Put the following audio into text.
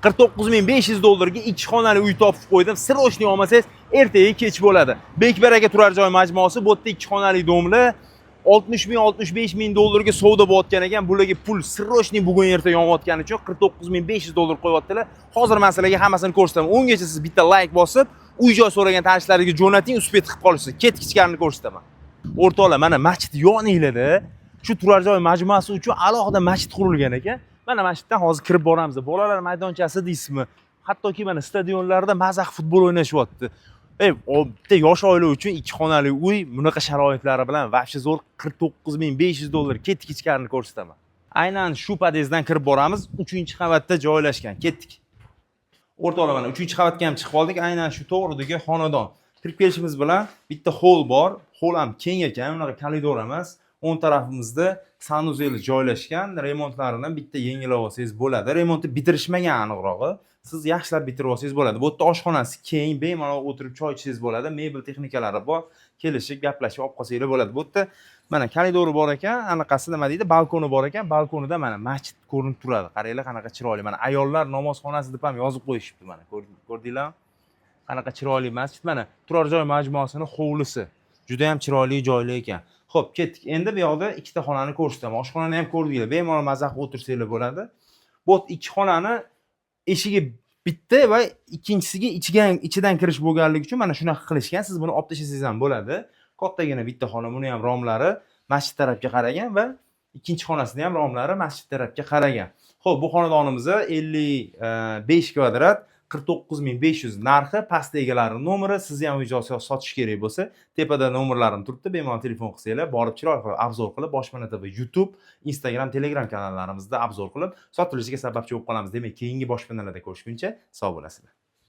49.500 dollarga 2 xonali uy topib qo'ydim. Sirrochni olmasangiz, ertaga kech bo'ladi. Bekbaraka turar joy majmuasi bu yerda 2 xonali domli 60.000-65.000 dollarga savdo bo'layotgan ekan. Bularga pul sirrochni bugun erta yonayotgani uchun 49.500 dollar qo'yaptilar. Hozir men sizlarga hammasini ko'rsataman. Ungacha siz bitta like bosib, uy joy so'ragan tanishlaringizga jo'nating, uspet qilib qolishsiz. Ketkichkarini ko'rsataman. O'rtoqlar, mana masjid yoninglarda shu turar joy majmuasi uchun alohida masjid qurilgan ekan. Mana masjiddan hozir kirib boramiz. Bolalar maydonchasi deysizmi? Hattoki mana stadionlarda mazax futbol o'ynashyapti. Bitta yosh oila uchun 2 xonali uy bunaqa sharoitlari bilan vobshe zo'r 49.500 dollar ketkichkarini ko'rsataman. Aynan shu podyezddan kirib boramiz. 3-qavatda joylashgan. Ketdik. O'rtoqlar, mana 3-qavatga ham chiqib qoldik. Aynan shu to'g'ridagi xonadon. Kirib kelishimiz bilan bitta hol bor. Hol ham keng ekan, unaqa koridor emas. O'ng tarafimizda sanuzeli joylashgan. Remontlarini bitta yengilab olsangiz bo'ladi. Remontni bitirishmagan aniqrog'i. Siz yaxshilab bitirib olsangiz bo'ladi. Bu yerda oshxonasi keng, bemalol o'tirib choy ichishingiz bo'ladi. Mebel texnikalari bor. Kelishib, gaplashib olib qolsanglar bo'ladi. Bu yerda mana koridori bor ekan, anaqasi nima deydi? Balkoni bor ekan. Balkonida mana masjid ko'rinib turadi. Qaranglar, qanaqa chiroyli. Mana ayollar namozxonasi deb ham yozib qo'yishibdi mana. Ko'rdinglarmi? Qanaqa chiroyli masjid. Mana turar joy majmuasining hovlisi. Juda ham chiroyli joyli ekan. Xo'p, ketdik. Endi bu yoqda ikkita xonani ko'rsataman. Oshxonani ham ko'rdinglar. Bemalol mazaq o'tirsanglar bo'ladi. Bu 2 xonani eshigi bitta va ikkinchisiga ichidan kirish bo'lganligi uchun mana shunaqa qilishgan. Siz buni olib tashlasangiz ham bo'ladi. Kattagina bitta xona, buni ham romlari masjid tarafga qaragan va ikkinchi xonasida ham romlari masjid tarafga qaragan. Xo'p, bu xonadonimiz 55 kvadrat, 49.500 narxi, pastda egalarining nomeri. Sizni ham uy joy sotish kerak bo'lsa, tepada nomerlarim turibdi. Bemalol telefon qilsanglar, borib chiroyli qilib obzor qilib, Boshpana TV YouTube, Instagram, Telegram kanallarimizda obzor qilib sotilishiga sababchi bo'lib qolamiz. Demak, keyingi boshpanalarda ko'rishguncha sog' bo'lasizlar.